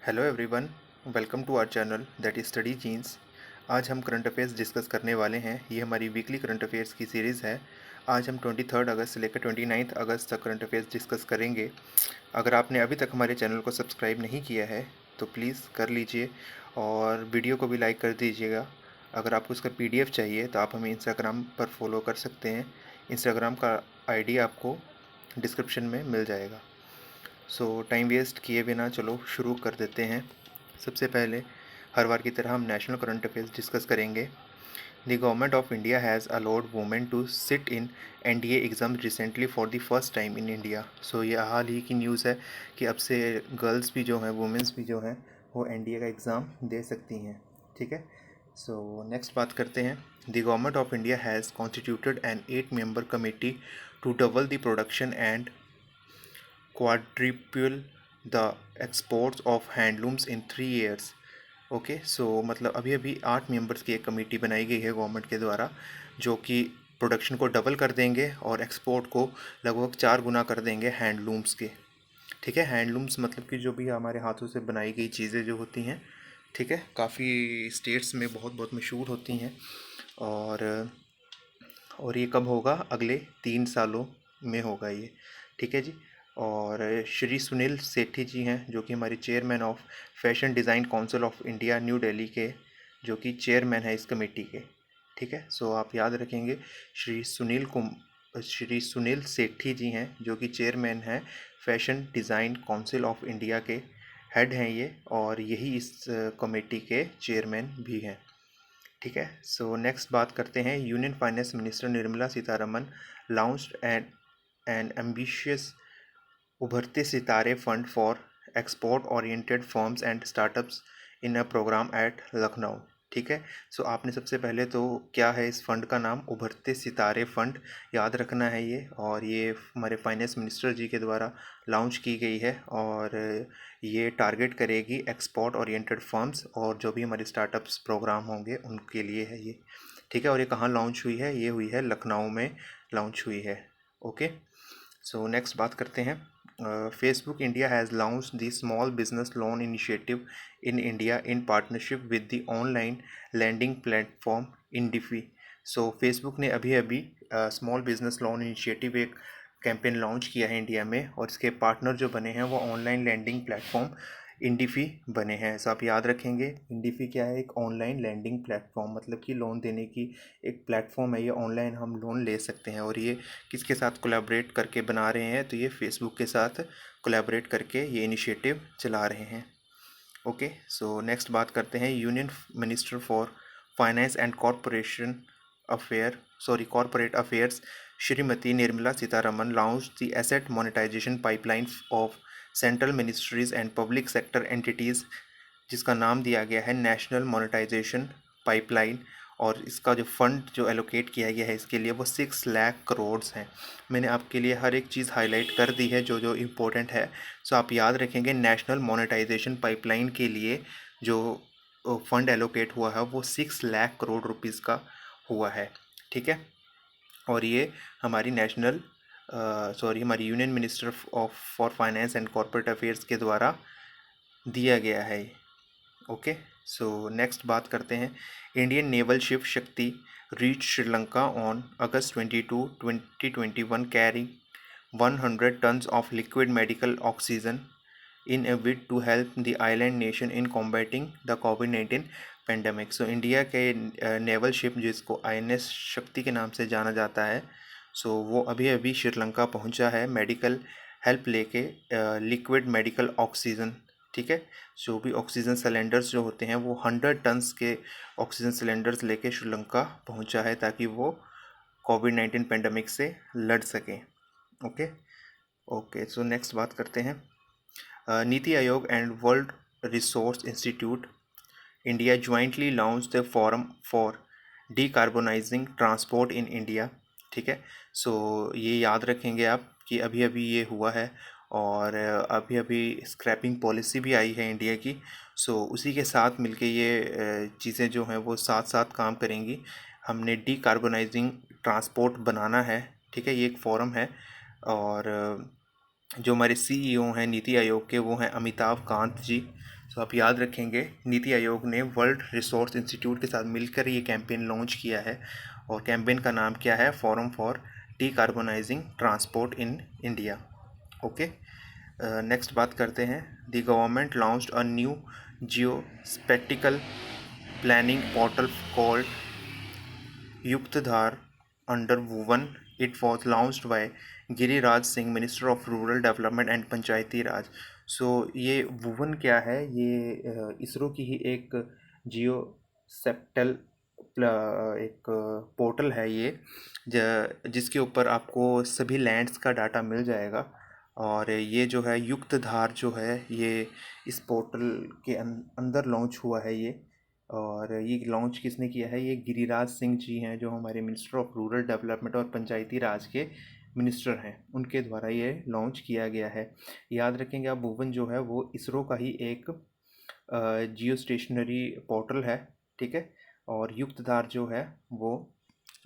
Hello everyone, welcome to our channel that is study jeans. आज हम current affairs discuss करने वाले हैं। ये हमारी वीकली करंट अफेयर्स की सीरीज़ है। आज हम 23 अगस्त से लेकर 29 अगस्त तक करंट अफेयर्स डिस्कस करेंगे। अगर आपने अभी तक हमारे चैनल को सब्सक्राइब नहीं किया है तो प्लीज़ कर लीजिए और वीडियो को भी लाइक कर दीजिएगा। अगर आपको इसका PDF चाहिए तो आप हमें इंस्टाग्राम पर फॉलो कर सकते हैं। इंस्टाग्राम का ID आपको डिस्क्रिप्शन में मिल जाएगा। सो टाइम वेस्ट किए बिना चलो शुरू कर देते हैं। सबसे पहले हर बार की तरह हम नेशनल करंट अफेयर्स डिस्कस करेंगे। The government of India has allowed women to sit in NDA exam recently for the first time in India. So ये हाल ही की न्यूज़ है कि अब से गर्ल्स भी जो हैं, वुमेंस भी जो हैं, वो NDA का एग्ज़ाम दे सकती हैं। ठीक है। सो नेक्स्ट बात करते हैं। The government of India has constituted an 8 member committee to double the production and quadruple the exports of handlooms in 3 years। Okay, so मतलब अभी अभी 8 मेंबर्स की एक कमेटी बनाई गई है गवर्नमेंट के द्वारा, जो कि प्रोडक्शन को डबल कर देंगे और एक्सपोर्ट को लगभग 4 गुना कर देंगे हैंडलूम्स के। ठीक है। हैंडलूम्स मतलब कि जो भी हमारे हाथों से बनाई गई चीज़ें जो होती हैं, ठीक है, काफ़ी स्टेट्स में बहुत बहुत मशहूर होती हैं। और ये कब होगा? अगले 3 सालों में होगा ये। ठीक है जी। और श्री सुनील सेठी जी हैं, जो कि हमारे chairman of fashion design council of India new Delhi के, जो कि चेयरमैन है इस कमेटी के। ठीक है। सो आप याद रखेंगे, श्री सुनील सेठी जी हैं, जो कि चेयरमैन हैं fashion design council of India के, हेड हैं ये, और यही इस कमेटी के चेयरमैन भी हैं। ठीक है। सो नेक्स्ट बात करते हैं। Union finance minister Nirmala Sitharaman launched an ambitious Ubharte Sitare fund for export oriented firms and startups in a program at Lucknow. ठीक है। सो आपने सबसे पहले तो क्या है इस फंड का नाम? उभरते सितारे फंड याद रखना है ये, और ये हमारे फाइनेंस मिनिस्टर जी के द्वारा लॉन्च की गई है, और ये टारगेट करेगी एक्सपोर्ट ओरिएंटेड फर्म्स और जो भी हमारे स्टार्टअप्स प्रोग्राम होंगे उनके लिए है ये। ठीक है। और ये कहाँ लॉन्च हुई है? ये हुई है लखनऊ में लॉन्च हुई है। ओके। सो नेक्स्ट बात करते हैं। Facebook India has launch the small business loan initiative in India in partnership with the online lending platform Indifi. So Facebook ने अभी अभी स्मॉल बिजनेस लोन इनिशिएटिव एक कैंपेन लॉन्च किया है इंडिया में, और इसके पार्टनर जो बने हैं वो ऑनलाइन लैंडिंग प्लेटफॉर्म इंडिफी बने हैं। ऐसा आप याद रखेंगे। इंडिफी क्या है? एक ऑनलाइन लैंडिंग प्लेटफॉर्म, मतलब कि लोन देने की एक प्लेटफॉर्म है ये। ऑनलाइन हम लोन ले सकते हैं, और ये किसके साथ कोलैबोरेट करके बना रहे हैं? तो ये फेसबुक के साथ कोलैबोरेट करके ये इनिशिएटिव चला रहे हैं। ओके। सो नेक्स्ट बात करते हैं। Union minister for finance and corporate affairs Shrimati Nirmala Sitharaman launch the asset monetisation pipeline of central ministries and public sector entities, जिसका नाम दिया गया है नेशनल मोनेटाइजेशन पाइपलाइन। और इसका जो फंड जो एलोकेट किया गया है इसके लिए, वो 6 लाख करोड़ हैं। मैंने आपके लिए हर एक चीज़ हाईलाइट कर दी है जो जो इम्पोर्टेंट है। सो आप याद रखेंगे, नेशनल मोनेटाइजेशन पाइपलाइन के लिए जो फंड एलोकेट हुआ है वो 6 लाख करोड़ रुपीज़ का हुआ है। ठीक है। और ये हमारी हमारी union minister of for finance and corporate affairs के द्वारा दिया गया है। ओके। सो नेक्स्ट बात करते हैं। इंडियन नेवल शिप शक्ति reach Sri Lanka on August 22, 2021 carrying 100 tons of liquid medical oxygen in a bid to help the island nation in combating the COVID-19 pandemic. So India के नेवल शिप, जिसको INS शक्ति के नाम से जाना जाता है, सो वो अभी अभी श्रीलंका पहुंचा है मेडिकल हेल्प लेके, लिक्विड मेडिकल ऑक्सीजन। ठीक है। जो भी ऑक्सीजन सिलेंडर्स जो होते हैं वो 100 टन्स के ऑक्सीजन सिलेंडर्स लेके श्रीलंका पहुंचा है, ताकि वो COVID-19 पेंडेमिक से लड़ सकें। ओके। ओके। सो नेक्स्ट बात करते हैं। NITI Aayog and world resource institute India jointly launch the forum for decarbonising transport in India. ठीक है। सो ये याद रखेंगे आप कि अभी अभी ये हुआ है, और अभी अभी स्क्रैपिंग पॉलिसी भी आई है इंडिया की। सो उसी के साथ मिलके ये चीज़ें जो हैं वो साथ साथ काम करेंगी। हमने डीकार्बोनाइजिंग ट्रांसपोर्ट बनाना है। ठीक है। ये एक फोरम है, और जो हमारे सीईओ हैं नीति आयोग के वो हैं अमिताभ कांत जी। तो आप याद रखेंगे नीति आयोग ने वर्ल्ड रिसोर्स इंस्टीट्यूट के साथ मिलकर ये कैंपेन लॉन्च किया है और कैंपेन का नाम क्या है, forum for decarbonising transport in India. Okay, next बात करते हैं। The government launched a new geo spatial planning portal called Yuktdhara under Woven. It was launched by Giriraj Singh, minister of rural development and panchayati raj. So ये वुवन क्या है, ये इसरो की ही एक जियो सेप्टल एक पोर्टल है ये, जिसके ऊपर आपको सभी लैंड्स का डाटा मिल जाएगा। और ये जो है युक्तधार जो है ये इस पोर्टल के अंदर लॉन्च हुआ है ये। और ये लॉन्च किसने किया है, ये गिरिराज सिंह जी हैं जो हमारे मिनिस्टर ऑफ रूरल डेवलपमेंट और पंचायती राज के मिनिस्टर हैं, उनके द्वारा ये लॉन्च किया गया है। याद रखेंगे आप, भुवन जो है वो इसरो का ही एक जियो स्टेशनरी पोर्टल है, ठीक है। और युक्तधार जो है वो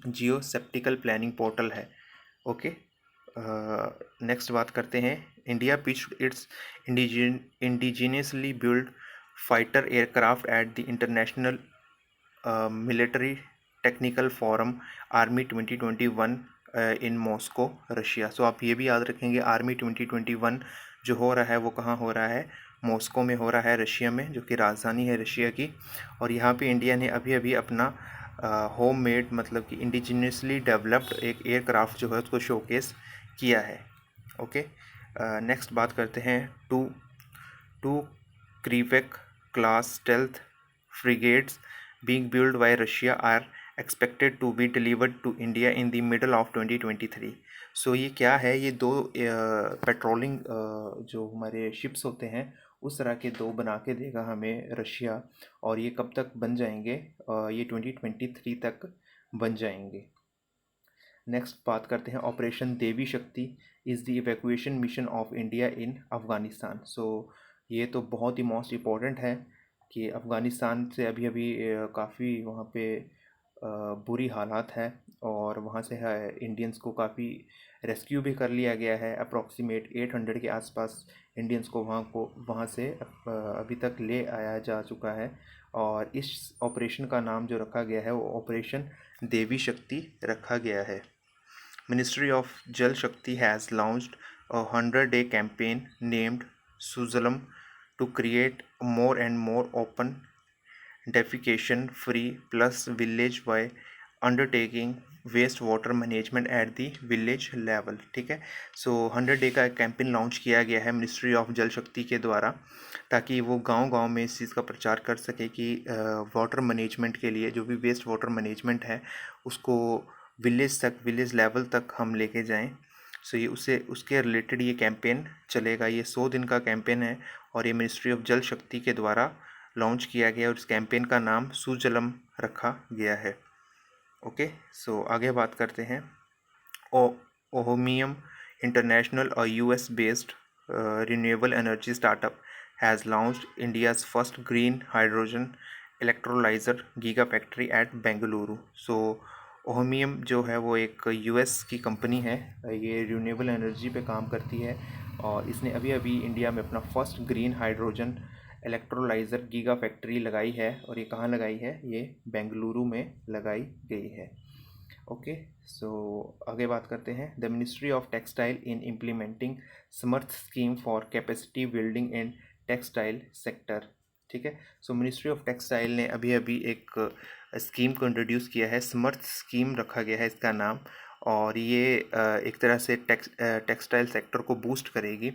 जियो सेप्टिकल प्लानिंग पोर्टल है। ओके, नेक्स्ट बात करते हैं। India pitched its indigenously build fighter aircraft at the international military technical forum army 2021 in Moscow, Russia. So आप ये भी याद रखेंगे, आर्मी 2021 जो हो रहा है वो कहाँ हो रहा है, मॉस्को में हो रहा है, रशिया में, जो कि राजधानी है रशिया की। और यहाँ पे इंडिया ने अभी अभी अपना होम मेड मतलब कि इंडिजिनियसली डेवलप्ड एक एयरक्राफ्ट जो है उसको शोकेस किया है। ओके, नेक्स्ट बात करते हैं। Two Krivak class stealth frigates being built by Russia are expected to be delivered to India in the middle of 2023। सो ये क्या है, ये दो पेट्रोलिंग जो हमारे शिप्स होते हैं उस तरह के दो बना के देगा हमें रशिया। और ये कब तक बन जाएंगे, ये 2023 तक बन जाएंगे। नेक्स्ट बात करते हैं। Operation Devi Shakti is the evacuation mission of India in Afghanistan. So ये तो बहुत ही मोस्ट इम्पॉर्टेंट है कि अफ़गानिस्तान से अभी अभी काफ़ी वहाँ पे बुरी हालात है और वहाँ से है इंडियंस को काफ़ी रेस्क्यू भी कर लिया गया है। अप्रॉक्सीमेट 800 के आसपास इंडियंस को वहाँ से अभी तक ले आया जा चुका है। और इस ऑपरेशन का नाम जो रखा गया है वो ऑपरेशन देवी शक्ति रखा गया है। Ministry of Jal Shakti has launched a 100-day campaign named Sujalam to create more and more open defecation-free plus village by undertaking waste water management at the village level, ठीक है। सो 100 डे का campaign launch किया गया है ministry of जल शक्ति के द्वारा, ताकि वो गांव-गांव में इस चीज़ का प्रचार कर सके कि वाटर मैनेजमेंट के लिए जो भी वेस्ट वाटर मैनेजमेंट है उसको विलेज लेवल तक हम लेके जाएं। सो ये उसके रिलेटेड ये कैंपेन चलेगा। ये 100 दिन का कैंपेन है और ये मिनिस्ट्री ऑफ जल शक्ति के द्वारा लॉन्च किया गया और इस कैंपेन का नाम सुजलम रखा गया है। ओके, सो आगे बात करते हैं। ओहोमियम इंटरनेशनल और US based renewable energy startup has launched India's first green hydrogen electrolyser giga factory at Bengaluru. So Ohmium जो है वो एक यूएस की कंपनी है, ये रिन्यूएबल एनर्जी पे काम करती है और इसने अभी अभी इंडिया में अपना first green hydrogen electrolyser giga factory लगाई है। और ये कहाँ लगाई है, ये बेंगलुरु में लगाई गई है। ओके, सो आगे बात करते हैं। The ministry of textile in implementing Samarth scheme for capacity building in textile sector, ठीक है। सो मिनिस्ट्री ऑफ टेक्सटाइल ने अभी अभी एक स्कीम को इंट्रोड्यूस किया है, समर्थ स्कीम रखा गया है इसका नाम। और ये एक तरह से टेक्सटाइल सेक्टर को बूस्ट करेगी।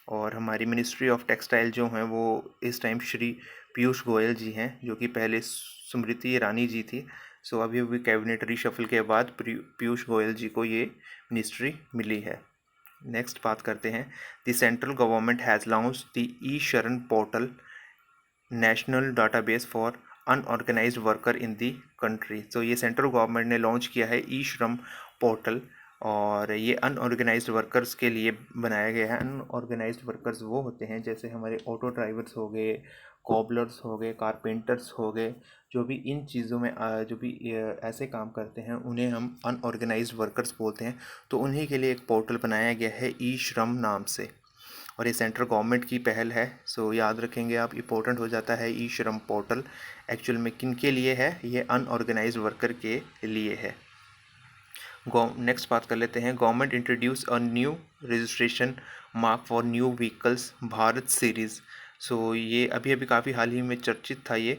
और हमारी मिनिस्ट्री ऑफ टेक्सटाइल जो हैं वो इस टाइम श्री पीयूष गोयल जी हैं, जो कि पहले स्मृति ईरानी जी थी। सो अभी अभी कैबिनेट रीशफल के बाद पीयूष गोयल जी को ये मिनिस्ट्री मिली है। नेक्स्ट बात करते हैं। The central government has launch the e Shram portal national database for unorganised worker in the country. तो ये सेंट्रल गवर्नमेंट ने लॉन्च किया है ई श्रम पोर्टल और ये अनऑर्गेनाइज्ड वर्कर्स के लिए बनाया गया है। अनऑर्गेनाइज्ड वर्कर्स वो होते हैं जैसे हमारे ऑटो ड्राइवर्स हो गए, कॉबलर्स हो गए, कारपेंटर्स हो गए, जो भी इन चीज़ों में जो भी ऐसे काम करते हैं उन्हें हम अनऑर्गेनाइज्ड वर्कर्स बोलते हैं। तो उन्हीं के लिए एक पोर्टल बनाया गया है ई श्रम नाम से। और ये सेंट्रल गवर्नमेंट की पहल है। सो याद रखेंगे आप, इम्पोर्टेंट हो जाता है। ई श्रम पोर्टल एक्चुअल में किन के लिए है? ये अनऑर्गेनाइज्ड वर्कर के लिए है। नेक्स्ट बात कर लेते हैं। Government introduce a new registration mark for new vehicles, Bharat series. So ये अभी अभी काफ़ी हाल ही में चर्चित था। ये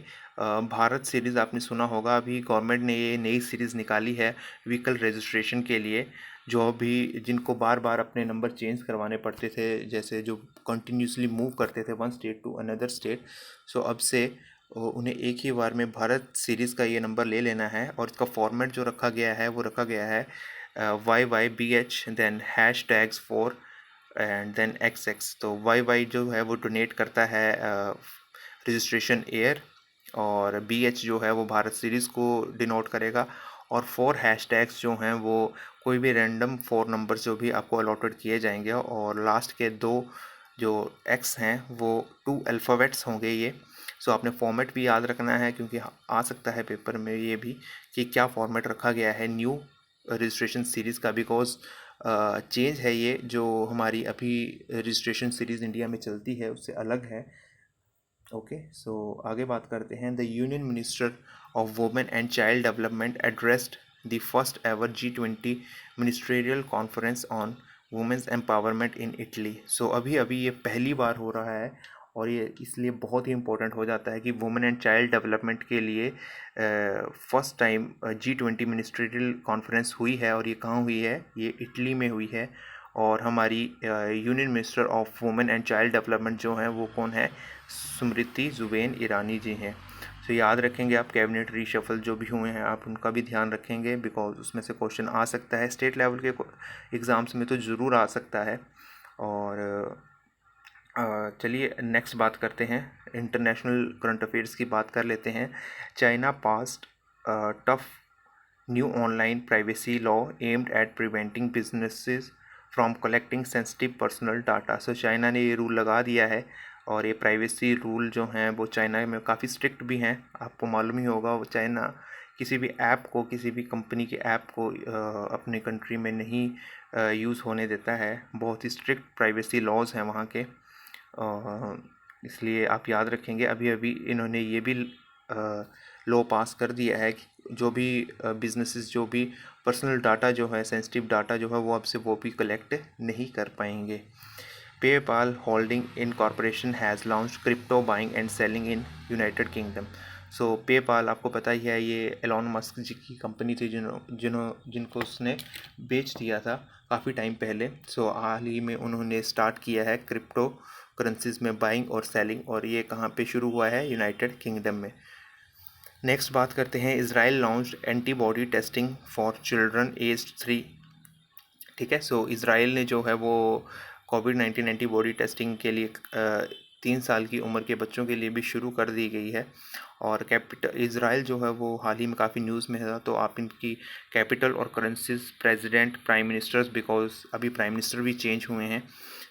भारत सीरीज़ आपने सुना होगा। अभी गवर्नमेंट ने ये नई सीरीज़ निकाली है व्हीकल रजिस्ट्रेशन के लिए, जो अभी जिनको बार बार अपने नंबर चेंज करवाने पड़ते थे, जैसे जो कंटिन्यूसली मूव करते थे one state to another state. So अब से उन्हें एक ही बार में भारत सीरीज़ का ये नंबर ले लेना है। और इसका फॉर्मेट जो रखा गया है वो रखा गया है YYBH, then hashtags for and then XX। तो YY जो है वो डोनेट करता है रजिस्ट्रेशन ईयर, और BH जो है वो भारत सीरीज़ को डिनोट करेगा, और 4 हैशटैग्स जो हैं वो कोई भी रैंडम 4 नंबर जो भी आपको अलॉटेड किए जाएंगे, और लास्ट के 2 जो X हैं वो 2 अल्फ़ाबेट्स होंगे ये। सो आपने फॉर्मेट भी याद रखना है, क्योंकि आ सकता है पेपर में ये भी कि क्या फॉर्मेट रखा गया है न्यू रजिस्ट्रेशन सीरीज़ का, बिकॉज चेंज है ये। जो हमारी अभी रजिस्ट्रेशन सीरीज़ इंडिया में चलती है उससे अलग है। ओके, सो आगे बात करते हैं। The union minister of women and child development addressed the first ever G20 ministerial conference on women's empowerment in Italy. So अभी अभी ये पहली बार हो रहा है, और ये इसलिए बहुत ही इम्पोर्टेंट हो जाता है कि वुमेन एंड चाइल्ड डेवलपमेंट के लिए first time G20 ministerial conference हुई है। और ये कहाँ हुई है? ये इटली में हुई है। और हमारी union minister of women and child development जो हैं वो कौन है? स्मृति जुबेन ईरानी जी हैं। तो याद रखेंगे आप, कैबिनेट रीशफल जो भी हुए हैं आप उनका भी ध्यान रखेंगे, बिकॉज उसमें से क्वेश्चन आ सकता है। स्टेट लेवल के एग्ज़ाम्स में तो ज़रूर आ सकता है। और चलिए नेक्स्ट बात करते हैं। इंटरनेशनल करंट अफेयर्स की बात कर लेते हैं। China passed tough new online privacy law aimed at preventing businesses from collecting sensitive personal data. So China ने ये रूल लगा दिया है, और ये प्राइवेसी रूल जो हैं वो चाइना में काफ़ी स्ट्रिक्ट भी हैं। आपको मालूम ही होगा, वो चाइना किसी भी ऐप को, किसी भी कंपनी के ऐप को अपने कंट्री में नहीं यूज़ होने देता है। बहुत ही स्ट्रिक्ट प्राइवेसी लॉज हैं वहाँ के। इसलिए आप याद रखेंगे, अभी अभी इन्होंने ये भी लॉ पास कर दिया है कि जो भी बिजनेसेस जो भी पर्सनल डाटा जो है, सेंसिटिव डाटा जो है, वो अब से वो भी कलेक्ट नहीं कर पाएंगे। PayPal holding in corporation has launch crypto buying and selling in United kingdom. So PayPal आपको पता ही है, ये एलॉन मस्क जी की कंपनी थी जिनको उसने बेच दिया था काफ़ी टाइम पहले। सो हाल ही में उन्होंने स्टार्ट किया है क्रिप्टो करेंसीज में बाइंग और सेलिंग, और ये कहाँ पे शुरू हुआ है? यूनाइटेड किंगडम में। नेक्स्ट बात करते हैं। Israel launched antibody testing for children age 3। ठीक है, सो इजराइल ने जो है वो कोविड-19 एंटीबॉडी टेस्टिंग के लिए 3 साल की उम्र के बच्चों के लिए भी शुरू कर दी गई है। और कैपिटल इजराइल जो है वो हाल ही में काफ़ी न्यूज़ में है, तो आप इनकी कैपिटल और currencies, president, prime ministers, because अभी प्राइम मिनिस्टर भी चेंज हुए हैं।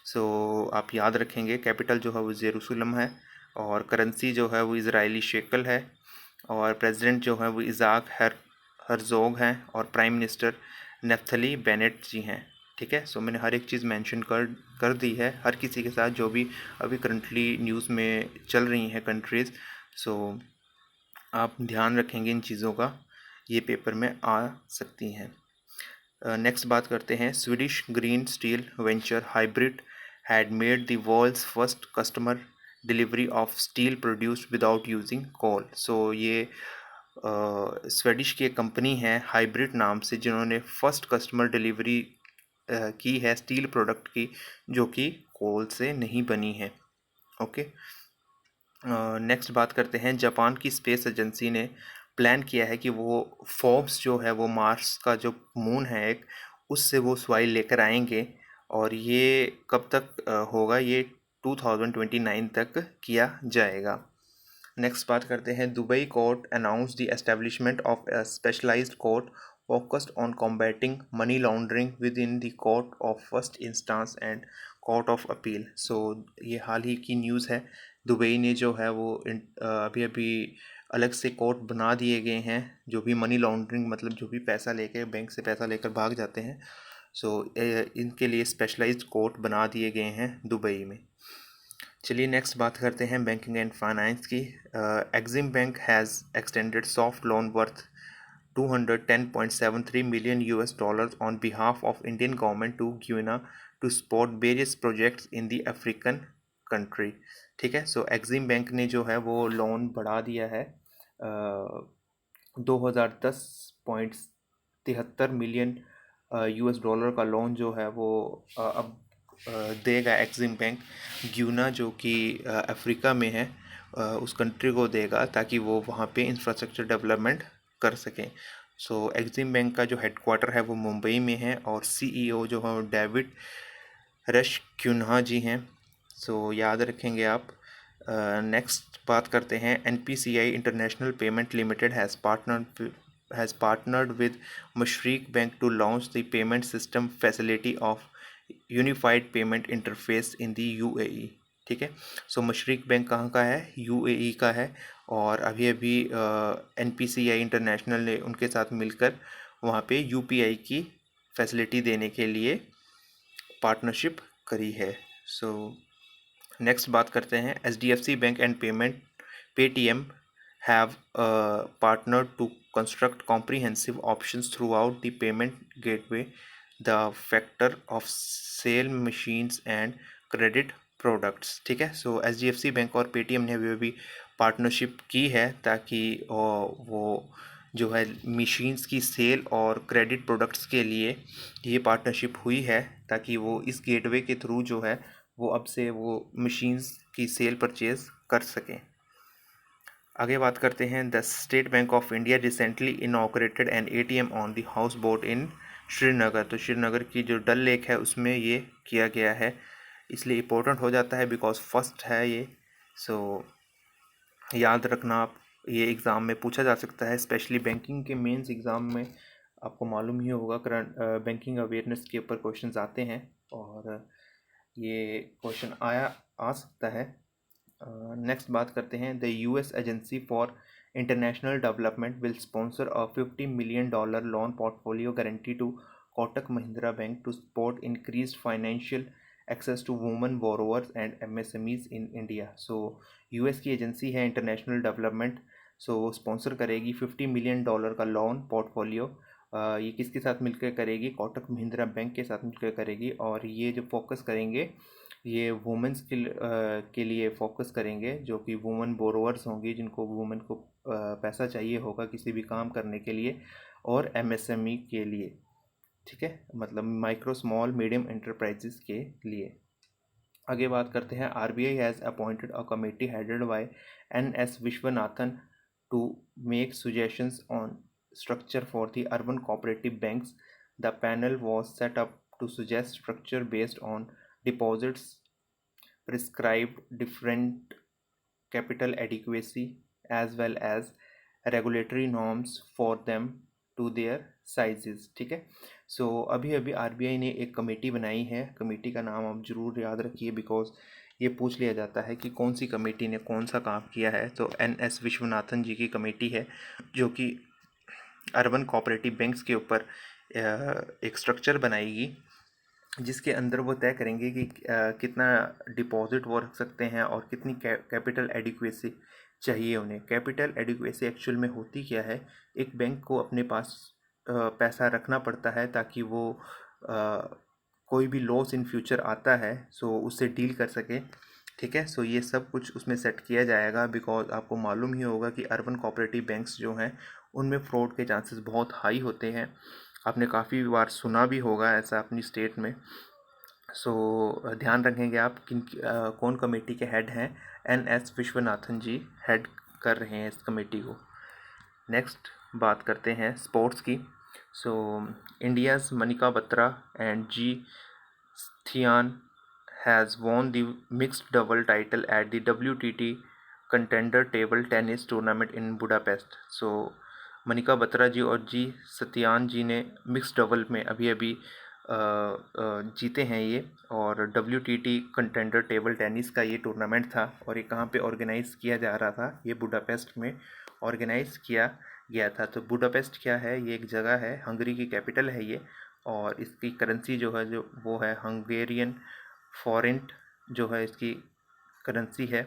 सो आप याद रखेंगे, कैपिटल जो है वो जेरूसलम है, और करेंसी जो है वो इजरायली शेकल है, और प्रेसिडेंट जो है वो इज़ाक हरजोग हैं, और प्राइम मिनिस्टर नेफ्थली बेनेट जी हैं। ठीक है, सो मैंने हर एक चीज़ मेंशन कर दी है हर किसी के साथ जो भी अभी करंटली न्यूज़ में चल रही हैं कंट्रीज़। सो आप ध्यान रखेंगे इन चीज़ों का, ये पेपर में आ सकती हैं। नेक्स्ट बात करते हैं। Swedish green steel venture Hybrit had made the world's first customer delivery of steel produced without using coal. So ये स्वीडिश की एक कंपनी है हाइब्रिड नाम से, जिन्होंने फर्स्ट कस्टमर डिलीवरी की है स्टील प्रोडक्ट की, जो कि कोल से नहीं बनी है। ओके, नेक्स्ट बात करते हैं। जापान की स्पेस एजेंसी ने प्लान किया है कि वो फोर्ब्स जो है वो मार्स का जो मून है एक, उससे वो सॉइल लेकर आएंगे, और ये कब तक होगा? ये 2029 तक किया जाएगा। नेक्स्ट बात करते हैं। Dubai court announce the establishment of a specialised court focused on combating money laundering within the court of first instance and court of appeal. So ये हाल ही की न्यूज़ है। दुबई ने जो है वो अभी अभी अलग से कोर्ट बना दिए गए हैं, जो भी मनी लॉन्ड्रिंग मतलब जो भी पैसा लेके बैंक से पैसा लेकर भाग जाते हैं, सो इनके लिए स्पेशलाइज्ड कोर्ट बना दिए गए हैं दुबई में। चलिए नेक्स्ट बात करते हैं बैंकिंग एंड फाइनेंस की। Exim bank has extended soft loan worth 210.73 million US dollars on behalf of Indian government to Guyana to support various projects in the African country। ठीक है, सो एक्सिम बैंक ने जो है वो लोन बढ़ा दिया है 2010.73 मिलियन US डॉलर का लोन जो है वो अब देगा एक्सिम बैंक ग्यूना जो कि अफ्रीका में है उस कंट्री को देगा ताकि वो वहाँ पे इंफ्रास्ट्रक्चर डेवलपमेंट कर सकें। सो एक्सिम बैंक का जो हेडक्वार्टर है वो मुंबई में है और सीईओ जो है डेविड रश क्यून्हा जी हैं। सो याद रखेंगे आप। नेक्स्ट बात करते हैं NPCI international payment limited has partnered with Mashreq Bank to launch the payment system facility of Unified Payment Interface in the UAE। ठीक है, सो मशरिक बैंक कहाँ का है? यूएई का है और अभी अभी एनपीसीआई इंटरनेशनल ने उनके साथ मिलकर वहाँ पे यूपीआई की फैसिलिटी देने के लिए पार्टनरशिप करी है। सो नेक्स्ट बात करते हैं HDFC bank and Paytm have partnered to construct comprehensive options throughout the payment gateway, the factor of sale machines and credit products। ठीक है, सो एचडीएफसी बैंक और पेटीएम ने अभी पार्टनरशिप की है ताकि वो जो है मशीन्स की सेल और क्रेडिट प्रोडक्ट्स के लिए ये पार्टनरशिप हुई है ताकि वो इस गेटवे के थ्रू जो है वो अब से वो मशीन्स की सेल परचेज कर सकें। आगे बात करते हैं the state bank of India recently inaugurated N ATM on the house boat in Srinagar. तो श्रीनगर की जो डल लेक है उसमें ये किया गया है, इसलिए इम्पोर्टेंट हो जाता है बिकॉज फर्स्ट है ये। सो याद रखना आप, ये एग्ज़ाम में पूछा जा सकता है, स्पेशली बैंकिंग के मेंस एग्ज़ाम में आपको मालूम ही होगा करंट बैंकिंग अवेयरनेस के ऊपर क्वेश्चंस आते हैं और ये क्वेश्चन आ सकता है। नेक्स्ट बात करते हैं the US agency for international development will sponsor a $50 million loan portfolio guarantee to Kotak Mahindra bank to support increased financial access to women borrowers and MSMEs in India. So US की एजेंसी है international development, so वो sponsor करेगी $50 million का loan portfolio. ये किसके साथ मिलकर करेगी? कोटक महिंद्रा बैंक के साथ मिलकर करेगी और ये जो फोकस करेंगे ये वुमेंस के लिए फोकस करेंगे जो कि वुमेन बोरोवर्स होंगी जिनको वुमेन को पैसा चाहिए होगा किसी भी काम करने के लिए और एमएसएमई के लिए। ठीक है, मतलब माइक्रो स्मॉल मीडियम एंटरप्राइजेस के लिए। आगे बात करते हैं RBI has appointed a committee headed by NS Viswanathan to make suggestions on structure for the urban cooperative banks। The panel was set up to suggest structure based on deposits, prescribed different capital adequacy as well as regulatory norms for them to their sizes। ठीक है, सो अभी अभी RBI ने एक committee बनाई है, committee का नाम आप ज़रूर याद रखिए बिकॉज ये पूछ लिया जाता है कि कौन सी कमेटी ने कौन सा काम किया है। तो एनएस विश्वनाथन जी की कमेटी है जो कि अर्बन कोऑपरेटिव बैंक्स के ऊपर एक स्ट्रक्चर बनाएगी जिसके अंदर वो तय करेंगे कि कितना डिपॉजिट वो रख सकते हैं और कितनी कैपिटल एडिक्वेसी चाहिए उन्हें। कैपिटल एडिक्वेसी एक्चुअल में होती क्या है? एक बैंक को अपने पास पैसा रखना पड़ता है ताकि वो कोई भी लॉस इन फ्यूचर आता है सो उससे डील कर सके। ठीक है, सो ये सब कुछ उसमें सेट किया जाएगा बिकॉज आपको मालूम ही होगा कि अर्बन कोऑपरेटिव बैंक्स जो हैं उनमें फ्रॉड के चांसेस बहुत हाई होते हैं। आपने काफ़ी बार सुना भी होगा ऐसा अपनी स्टेट में। सो ध्यान रखेंगे आप कौन कमेटी के हेड हैं। एनएस विश्वनाथन जी हेड कर रहे हैं इस कमेटी को। नेक्स्ट बात करते हैं स्पोर्ट्स की। So India's Manika Batra and G Sathiyan has won the mixed double title at the WTT Contender Table Tennis Tournament in Budapest। So Manika Batra ji और जी सत्यान जी ने मिक्स डबल में अभी अभी जीते हैं ये, और WTT कंटेंडर टेबल टेनिस का ये टूर्नामेंट था और ये कहाँ पे ऑर्गेनाइज़ किया जा रहा था? ये बुडापेस्ट में ऑर्गेनाइज़ किया गया था। तो बुडापेस्ट क्या है? ये एक जगह है, हंगरी की कैपिटल है ये, और इसकी करेंसी जो है जो वो है हंगेरियन फॉरेंट जो है इसकी करेंसी है।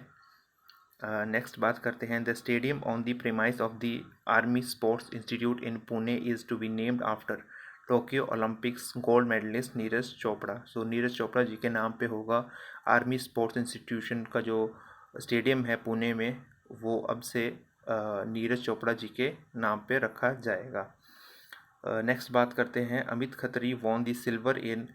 नेक्स्ट बात करते हैं, the stadium on the premise of the Army Sports Institute in Pune is to be named after Tokyo Olympics gold medallist Neeraj Chopra. So Neeraj Chopra ji के नाम पे होगा आर्मी स्पोर्ट्स इंस्टीट्यूशन का जो स्टेडियम है पुणे में, वो अब से नीरज चोपड़ा जी के नाम पे रखा जाएगा। नेक्स्ट बात करते हैं, Amit Khatri won the silver in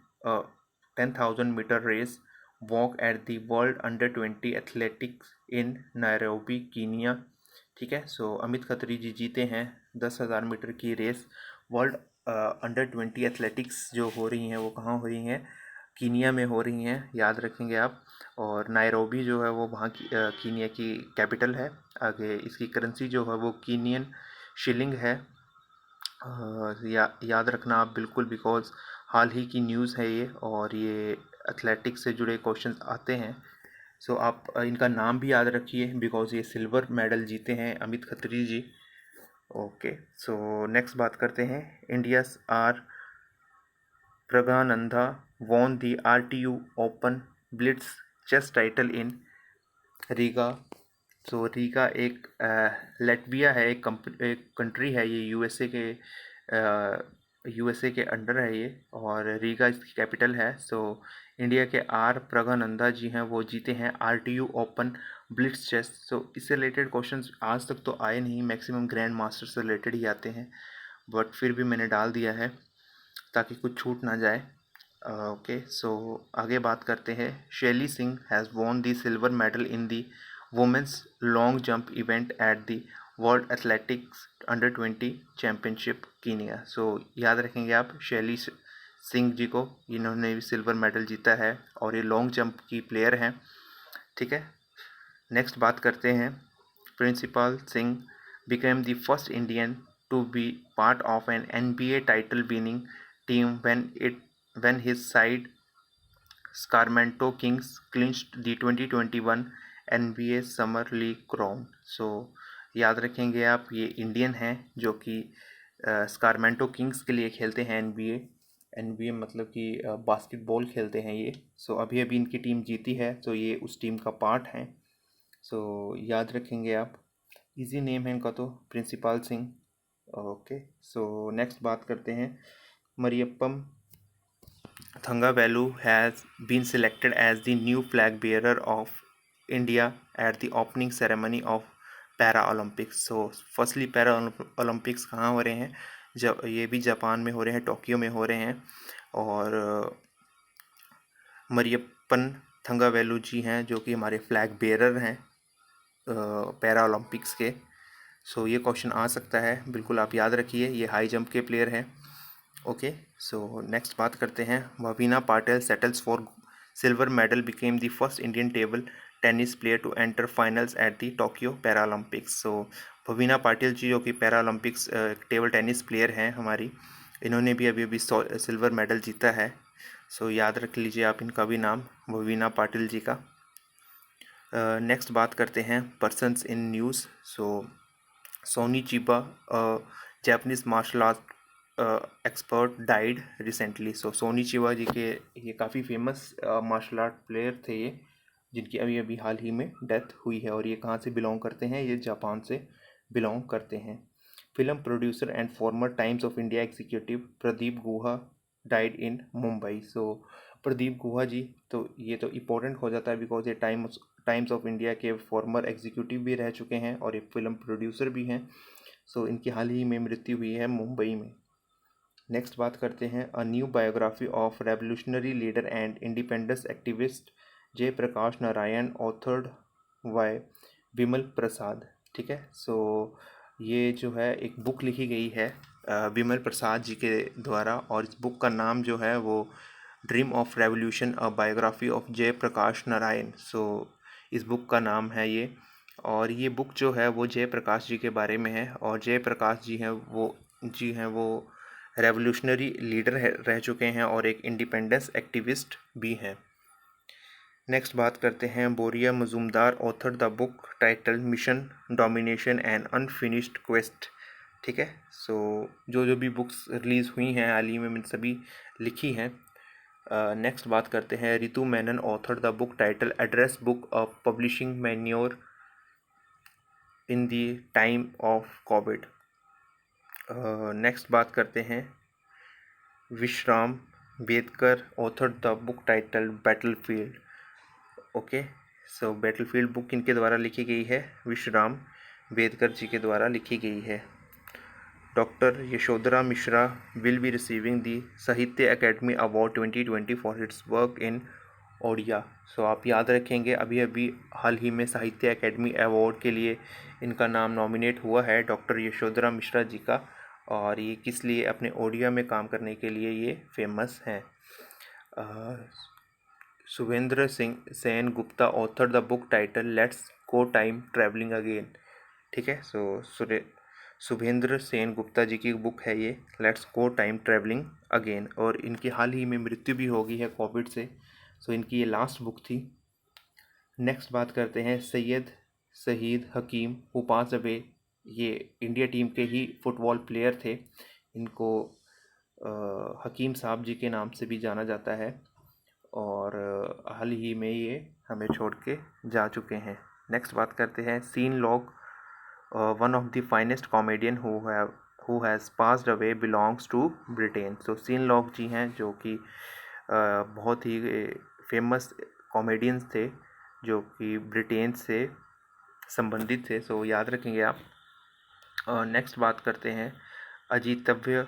10,000 metre race walk at the world under 20 athletics in Nairobi Kenya. ठीक है, सो अमित खत्री जी जीते हैं 10,000 मीटर की रेस वर्ल्ड अंडर 20 एथलेटिक्स जो हो रही हैं वो कहाँ हो रही हैं, कीनिया में हो रही हैं, याद रखेंगे आप। और नायरोबी जो है वो वहाँ की कीनिया की कैपिटल है। आगे इसकी करेंसी जो है वो कीनियन शिलिंग है। याद रखना आप बिल्कुल, बिकॉज हाल ही की न्यूज़ है ये, और ये एथलेटिक्स से जुड़े क्वेश्चंस आते हैं। सो आप इनका नाम भी याद रखिए बिकॉज ये सिल्वर मेडल जीते हैं Amit Khatri ji. Okay, so next बात करते हैं, India's R Praggnanandhaa won the RTU open blitz chess title in Riga. So Riga एक लेटविया है, एक कंट्री है, ये यूएसए के अंडर है ये, और रीगा इसकी कैपिटल है। सो इंडिया के आर प्रज्ञानंदा जी हैं, वो जीते हैं RTU ओपन ब्लिट्स चेस। सो इससे रिलेटेड क्वेश्चंस आज तक तो आए नहीं, मैक्सिमम ग्रैंड मास्टर से रिलेटेड ही आते हैं, बट फिर भी मैंने डाल दिया है ताकि कुछ छूट ना जाए। ओके, सो आगे बात करते हैं, Shaili Singh has won the silver medal in the women's long jump event at the world athletics under 20 championship Kenya. So याद रखेंगे आप शैली सिंह जी को, इन्होंने भी सिल्वर मेडल जीता है और ये लॉन्ग जंप की प्लेयर हैं। ठीक है, नेक्स्ट बात करते हैं, principal Singh became the first Indian to be part of an NBA title winning team when his side Sacramento Kings clinched the 2021 NBA Summer League crown। सो याद रखेंगे आप, ये इंडियन हैं जो कि स्कारमेंटो किंग्स के लिए खेलते हैं। NBA मतलब कि बास्केटबॉल खेलते हैं ये। सो अभी अभी इनकी टीम जीती है, तो ये उस टीम का पार्ट हैं। सो याद रखेंगे आप, इजी नेम है इनका तो, principal Singh. Okay, so next बात करते हैं, Mariyappan Thangavelu has been selected as the new flag bearer of India at the opening ceremony of para Olympics. So firstly para Olympics कहाँ हो रहे हैं, जब ये भी जापान में हो रहे हैं, टोक्यो में हो रहे हैं, और मरियप्पन थंगावेलु जी हैं जो कि हमारे फ्लैग बेरर हैं पैरा ओलंपिक्स के। सो ये क्वेश्चन आ सकता है, बिल्कुल आप याद रखिए, ये हाई जंप के प्लेयर हैं। ओके, सो नेक्स्ट बात करते हैं, Bhavina Patil settles for silver medal became the first Indian table tennis player to enter finals at the Tokyo para Olympics. So Bhavina Patil ji जो कि para Olympics table tennis player हैं हमारी, इन्होंने भी अभी अभी सिल्वर मेडल जीता है। सो याद रख लीजिए आप इनका भी नाम, भवीना पाटिल जी का। नेक्स्ट बात करते हैं, persons in news. So Sonny Chiba Japanese martial art expert died recently. So Sonny Chiba ji के ये काफ़ी फेमस मार्शल आर्ट प्लेयर थे ये, जिनकी अभी अभी हाल ही में डेथ हुई है। और ये कहाँ से बिलोंग करते हैं, ये जापान से बिलोंग करते हैं। Film producer and former Times of India executive Pradeep Guha died in Mumbai. So Pradeep Guha ji, तो ये तो इम्पोर्टेंट हो जाता है बिकॉज ये टाइम्स ऑफ इंडिया के फॉर्मर एग्जीक्यूटिव भी रह चुके हैं और एक फिल्म प्रोड्यूसर भी हैं। सो इनकी हाल ही में मृत्यु हुई है मुंबई में। नेक्स्ट बात करते हैं, a new biography of revolutionary leader and independence activist Jayaprakash Narayan authored by Vimal Prasad. ठीक है, सो ये जो है एक बुक लिखी गई है विमल प्रसाद जी के द्वारा, और इस बुक का नाम जो है वो dream of revolution a biography of Jayaprakash Narayan. So इस बुक का नाम है ये, और ये बुक जो है वो जयप्रकाश जी के बारे में है, और जयप्रकाश जी हैं वो रेवोल्यूशनरी लीडर रह चुके हैं और एक इंडिपेंडेंस एक्टिविस्ट भी हैं। नेक्स्ट बात करते हैं, बोरिया Majumdar author the book title mission domination and unfinished quest ठीक है। सो जो जो भी बुक्स रिलीज़ हुई हैं हाल ही में मैंने सभी लिखी हैं। नेक्स्ट बात करते हैं, Ritu Menon author the book title address book of publishing memoir in the time of COVID. Next बात करते हैं, Vishram Bedekar author the book title battlefield. Okay, so battlefield book किनके द्वारा लिखी गई है? विश्राम बेदकर जी के द्वारा लिखी गई है। Doctor Yashodhara Mishra will be receiving the Sahitya Akademi award 2020 for its work in Odia. So आप याद रखेंगे, अभी अभी हाल ही में साहित्य अकेडमी अवार्ड के लिए इनका नाम नॉमिनेट हुआ है, डॉक्टर यशोधरा मिश्रा जी का। और ये किस लिए? अपने ओडिया में काम करने के लिए ये फेमस हैं। Subhendra Singh Sen Gupta author the book title let's go time travelling again. ठीक है। सो सुभेंद्र सेन गुप्ता जी की बुक है ये, let's go time travelling again. और इनकी हाल ही में मृत्यु भी हो गई है कोविड से। सो इनकी ये लास्ट बुक थी। नेक्स्ट बात करते हैं, सैयद शहीद हकीम हु पास अवे। ये इंडिया टीम के ही फुटबॉल प्लेयर थे। इनको हकीम साहब जी के नाम से भी जाना जाता है। और हाल ही में ये हमें छोड़ के जा चुके हैं। नेक्स्ट बात करते हैं, Sean Logue one of the finest comedian who has passed away belongs to Britain। So Sean Logue ji हैं जो कि बहुत ही फेमस कॉमेडियंस थे जो कि ब्रिटेन से संबंधित थे। सो याद रखेंगे आप। नेक्स्ट बात करते हैं, Ajitabh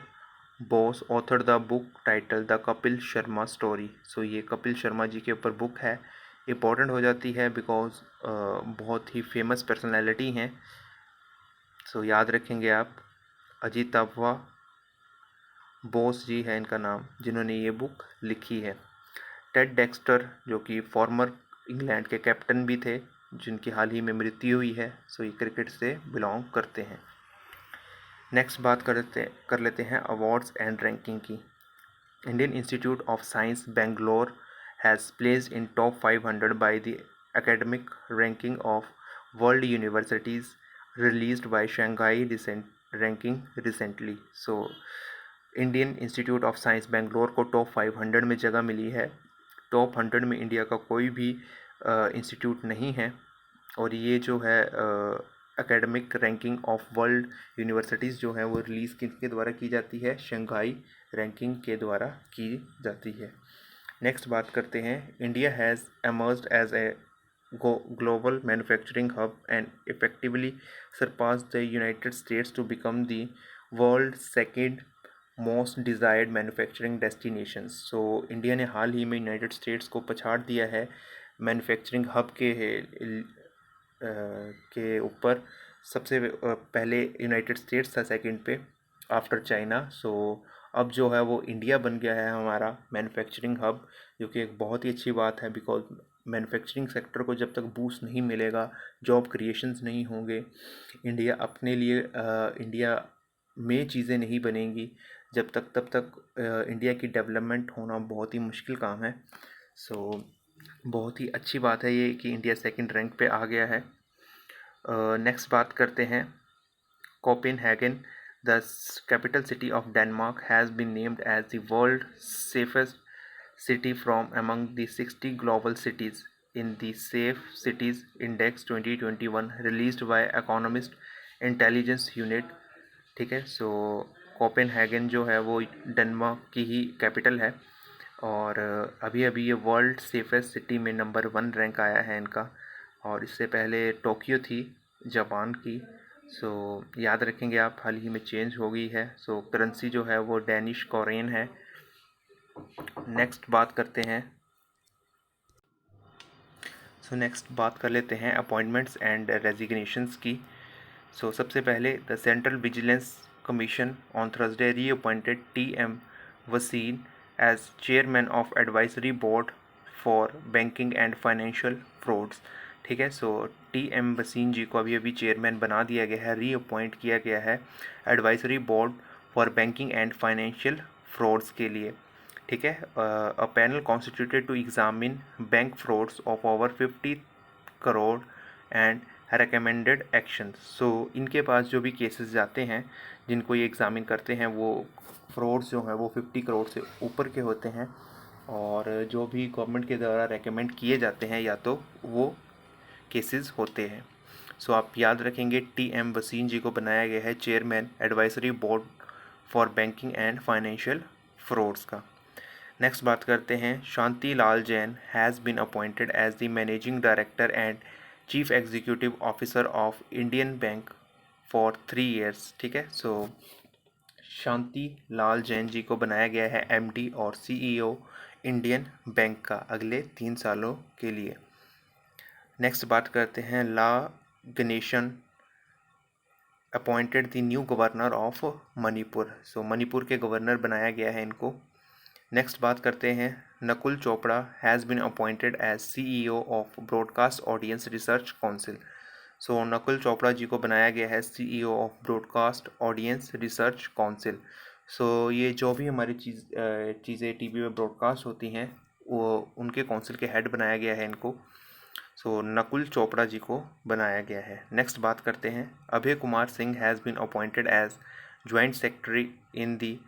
Bose author the book title the Kapil Sharma story. So ये कपिल शर्मा जी के ऊपर बुक है। इम्पोर्टेंट हो जाती है बिकॉज बहुत ही फेमस पर्सनैलिटी हैं। सो याद रखेंगे आप, अजीतावा बोस जी है इनका नाम, जिन्होंने ये बुक लिखी है। टेड डेक्स्टर जो कि फॉर्मर इंग्लैंड के कैप्टन भी थे, जिनकी हाल ही में मृत्यु हुई है। सो ये क्रिकेट से बिलोंग करते हैं। नेक्स्ट बात कर लेते हैं अवार्ड्स एंड रैंकिंग की। Indian institute of science Bangalore has placed in top 500 by the academic ranking of world universities released by Shanghai ranking recently। So Indian institute of science Bangalore को top 500 में जगह मिली है। टॉप 100 में इंडिया का कोई भी institute नहीं है। और ये जो है academic ranking of world universities जो है वो रिलीज़ किसके द्वारा की जाती है? शंघाई रैंकिंग के द्वारा की जाती है। नेक्स्ट बात करते हैं, India has emerged as a global manufacturing hub and effectively surpassed the United States to become the world's second most desired manufacturing destinations। So India ने हाल ही में यूनाइटेड स्टेट्स को पछाड़ दिया है मैन्युफैक्चरिंग हब के ऊपर। सबसे पहले यूनाइटेड स्टेट्स था सेकंड पे आफ्टर चाइना। सो अब जो है वो इंडिया बन गया है हमारा मैन्युफैक्चरिंग हब, जो कि एक बहुत ही अच्छी बात है। बिकॉज मैन्युफैक्चरिंग सेक्टर को जब तक बूस्ट नहीं मिलेगा, जॉब क्रिएशंस नहीं होंगे, इंडिया अपने लिए इंडिया में चीज़ें नहीं बनेंगी जब तक, तब तक इंडिया की डेवलपमेंट होना बहुत ही मुश्किल काम है। सो बहुत ही अच्छी बात है ये कि इंडिया सेकंड रैंक पे आ गया है। नेक्स्ट बात करते हैं, Copenhagen the capital city of Denmark has been named as the world safest city from among the 60 global cities in the Safe Cities Index 2021 released by Economist Intelligence Unit। ठीक है। सो Copenhagen जो है वो Denmark की ही capital है। और अभी अभी ये वर्ल्ड सेफेस्ट सिटी में नंबर 1 रैंक आया है इनका। और इससे पहले टोक्यो थी जापान की। सो याद रखेंगे आप, हाल ही में चेंज हो गई है। सो करेंसी जो है वो डेनिश कोरियन है। नेक्स्ट बात करते हैं, नेक्स्ट बात कर लेते हैं अपॉइंटमेंट्स एंड रेजिग्नेशंस की। सबसे पहले the central vigilance commission on Thursday reappointed TM. Bhasin as chairman of advisory board for banking and financial frauds. ठीक है। टी.एम. वसीन जी को अभी अभी चेयरमैन बना दिया गया है, रीअपॉइंट किया गया है advisory board for banking and financial frauds के लिए। ठीक है। A panel constituted to examine bank frauds of over 50 crore and recommended actions। So इनके पास जो भी केसेस जाते हैं जिनको ये एग्ज़ामिन करते हैं वो फ्रॉड्स जो हैं वो 50 करोड़ से ऊपर के होते हैं, और जो भी गवर्नमेंट के द्वारा रेकमेंड किए जाते हैं या तो वो केसेस होते हैं। सो आप याद रखेंगे TM वसीम जी को बनाया गया है chairman advisory board for banking and financial frauds का। नेक्स्ट बात करते हैं, Shanti Lal Jain has been appointed as the managing director and chief executive officer of Indian Bank for 3 years. ठीक है, सो शांति लाल जैन जी को बनाया गया है MD और CEO इंडियन बैंक का अगले 3 सालों के लिए। नेक्स्ट बात करते हैं, La Ganesan appointed the new governor of Manipur. So Manipur के गवर्नर बनाया गया है इनको। नेक्स्ट बात करते हैं, Nakul Chopra has been appointed as CEO of Broadcast Audience Research Council. So Nakul Chopra ji को बनाया गया है CEO of Broadcast Audience Research Council. So ये जो भी हमारी चीज़ें टीवी में ब्रॉडकास्ट होती हैं वो उनके काउंसिल के हेड बनाया गया है इनको। सो नकुल चोपड़ा जी को बनाया गया है। नेक्स्ट बात करते हैं, Abhay Kumar Singh has been appointed as joint secretary in the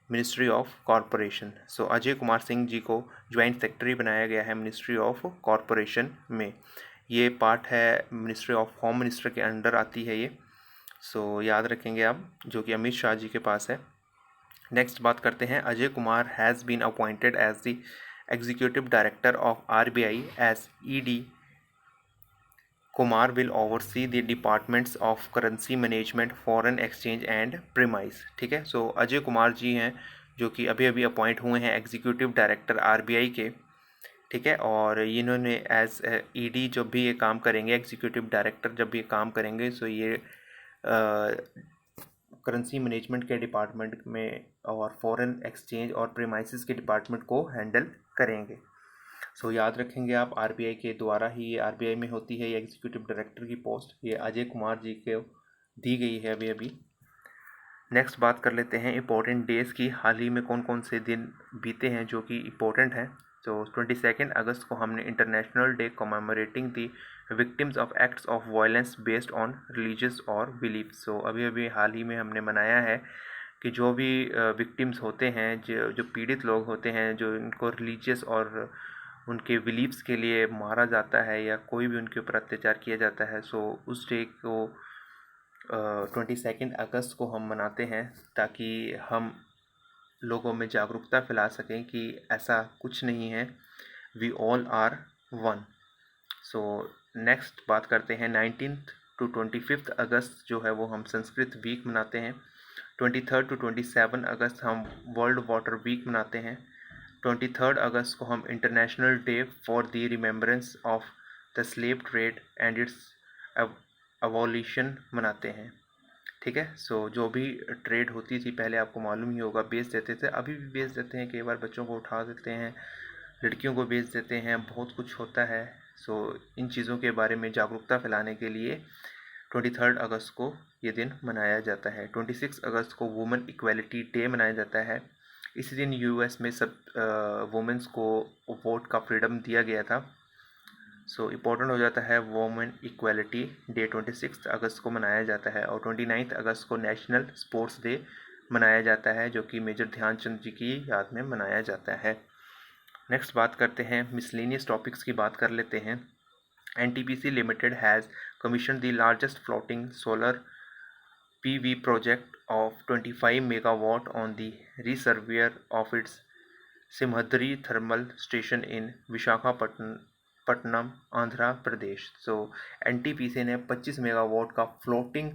ministry of corporation. So Ajay Kumar Singh ji को ज्वाइंट सेक्रेटरी बनाया गया है मिनिस्ट्री ऑफ कॉरपोरेशन में। ये पार्ट है मिनिस्ट्री ऑफ होम मिनिस्टर के अंडर आती है ये। सो याद रखेंगे आप, जो कि अमित शाह जी के पास है। नेक्स्ट बात करते हैं, Ajay Kumar has been appointed as the executive director of RBI as ED Kumar will oversee the departments of currency management, foreign exchange and premise। ठीक है, सो अजय कुमार जी हैं जो कि अभी अभी अपॉइंट हुए हैं एग्जीक्यूटिव डायरेक्टर RBI के। ठीक है, और इन्होंने एज ED जब भी ये काम करेंगे, एग्जीक्यूटिव डायरेक्टर जब भी ये काम करेंगे, सो ये करेंसी मैनेजमेंट के डिपार्टमेंट में और फॉरेन एक्सचेंज और प्रीमाइसेस के डिपार्टमेंट को हैंडल करेंगे। सो याद रखेंगे आप, RBI के द्वारा ही ये RBI में होती है ये एग्जीक्यूटिव डायरेक्टर की पोस्ट, ये अजय कुमार जी को दी गई है अभी अभी। नेक्स्ट बात कर लेते हैं इम्पोर्टेंट डेज़ की, हाल ही में कौन कौन से दिन बीते हैं जो कि इम्पोर्टेंट हैं। तो 22 अगस्त को हमने international day commemorating the victims of acts of violence based on religious और बिलीफ। सो अभी अभी हाल ही में हमने मनाया है कि जो भी विक्टिम्स होते हैं, जो पीड़ित लोग होते हैं, जो इनको रिलीजियस और उनके बिलीव्स के लिए मारा जाता है या कोई भी उनके ऊपर अत्याचार किया जाता है, सो उस डे को 22 अगस्त को हम मनाते हैं ताकि हम लोगों में जागरूकता फैला सकें कि ऐसा कुछ नहीं है, we all are one. So next बात करते हैं 19 to 25 अगस्त जो है वो हम संस्कृत वीक मनाते हैं। 23 to 27 अगस्त हम वर्ल्ड वाटर वीक मनाते हैं। 23 अगस्त को हम international day for the remembrance of the slave trade and it's abolition मनाते हैं। ठीक है, सो जो भी ट्रेड होती थी पहले आपको मालूम ही होगा, बेच देते थे, अभी भी बेच देते हैं, कई बार बच्चों को उठा देते हैं, लड़कियों को बेच देते हैं, बहुत कुछ होता है। सो इन चीज़ों के बारे में जागरूकता फैलाने के लिए 23 अगस्त को ये दिन मनाया जाता है। 26 अगस्त को वुमेन इक्वालिटी डे मनाया जाता है। इसी दिन US में सब वुमेंस को वोट का फ्रीडम दिया गया था। सो इम्पोर्टेंट हो जाता है वुमेन इक्वालिटी डे, 26 अगस्त को मनाया जाता है। और 29 अगस्त को नेशनल स्पोर्ट्स डे मनाया जाता है जो कि मेजर ध्यानचंद जी की याद में मनाया जाता है। नेक्स्ट बात करते हैं, मिसलेनियस टॉपिक्स की बात कर लेते हैं। NTPC limited has commission the largest floating solar PV project of 25 megawatt on the reservoir of its Simhadri thermal station in Visakhapatnam Andhra Pradesh. So NTPC ने 25 मेगावाट का फ्लोटिंग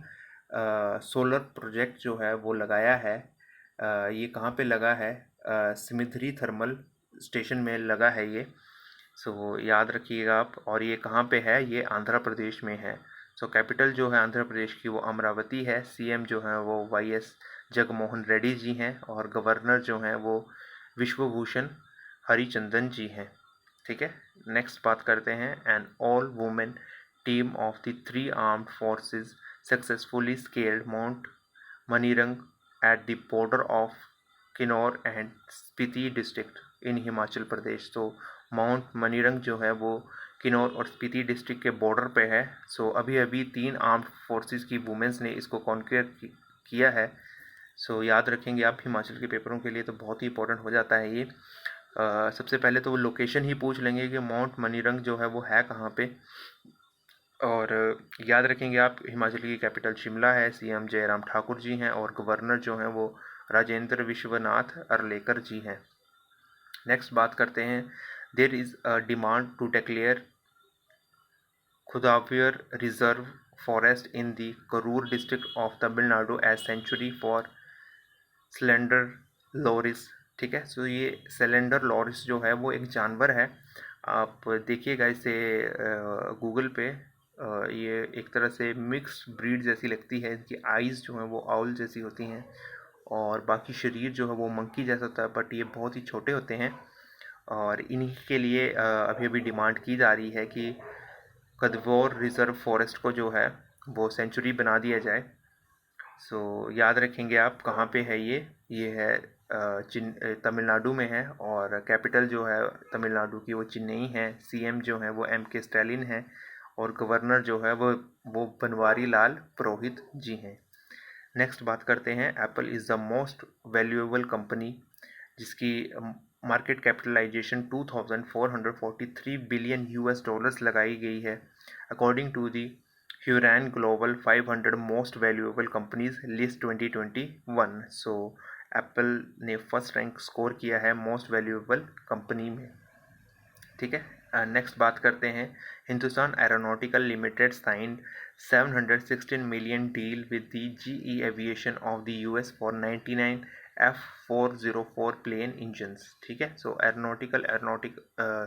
सोलर प्रोजेक्ट जो है वो लगाया है। ये कहाँ पे लगा है? सिमिद्री थर्मल स्टेशन में लगा है ये। सो याद रखिएगा आप, और ये कहाँ पे है? ये आंध्र प्रदेश में है। सो कैपिटल जो है आंध्र प्रदेश की वो अमरावती है। CM जो है वो YS जगमोहन रेड्डी जी हैं और गवर्नर जो हैं वो विश्वभूषण हरिचंदन जी हैं। ठीक है, नेक्स्ट बात करते हैं, an all women team of the 3 armed forces successfully scaled Mount Manirang at the border of Kinnaur and Spiti district in Himachal Pradesh. तो माउंट मनीरंग जो है वो किन्नौर और स्पीति डिस्ट्रिक्ट के बॉर्डर पे है। सो अभी अभी 3 आर्म्ड फोर्सेस की वुमेन्स ने इसको कॉन्क्वेयर किया है। सो याद रखेंगे आप हिमाचल के पेपरों के लिए तो बहुत ही इंपॉर्टेंट हो जाता है ये। सबसे पहले तो वो लोकेशन ही पूछ लेंगे कि माउंट मनीरंग जो है वो है कहाँ पे। और याद रखेंगे आप हिमाचल की कैपिटल शिमला है, सीएम जयराम ठाकुर जी हैं और गवर्नर जो हैं वो राजेंद्र विश्वनाथ अर्लेकर जी हैं। नेक्स्ट बात करते हैं, there is a demand to declare Kadavur reserve forest in the Karur district of Tamil Nadu as sanctuary for slender loris. ठीक है, सो ये स्लेंडर लॉरिस जो है वो एक जानवर है। आप देखिएगा इसे गूगल पे। ये एक तरह से मिक्स ब्रीड जैसी लगती है। इनकी आइज़ जो हैं वो आउल जैसी होती हैं और बाकी शरीर जो है वो मंकी जैसा होता है, बट ये बहुत ही छोटे होते हैं। और इन्हीं के लिए अभी अभी डिमांड की जा रही है कि कदवोर रिजर्व फॉरेस्ट को जो है वो सेंचुरी बना दिया जाए। सो याद रखेंगे आप कहाँ पे है ये है तमिलनाडु में है और कैपिटल जो है तमिलनाडु की वो चेन्नई है। सीएम जो है वो एम के स्टैलिन है और गवर्नर जो है वो बनवारी लाल पुरोहित जी हैं। नेक्स्ट बात करते हैं, Apple is the most valuable company जिसकी market capitalisation 2443 billion US dollars लगाई गई है according to the Hurun global 500 most valuable companies list 2021। So Apple ने फर्स्ट रैंक स्कोर किया है मोस्ट वैल्यूएबल कंपनी में। ठीक है, नेक्स्ट बात करते हैं, Hindustan aeronautical limited signed 716 million deal with the GE aviation of the US for 99 F404 plane engines. ठीक है, सो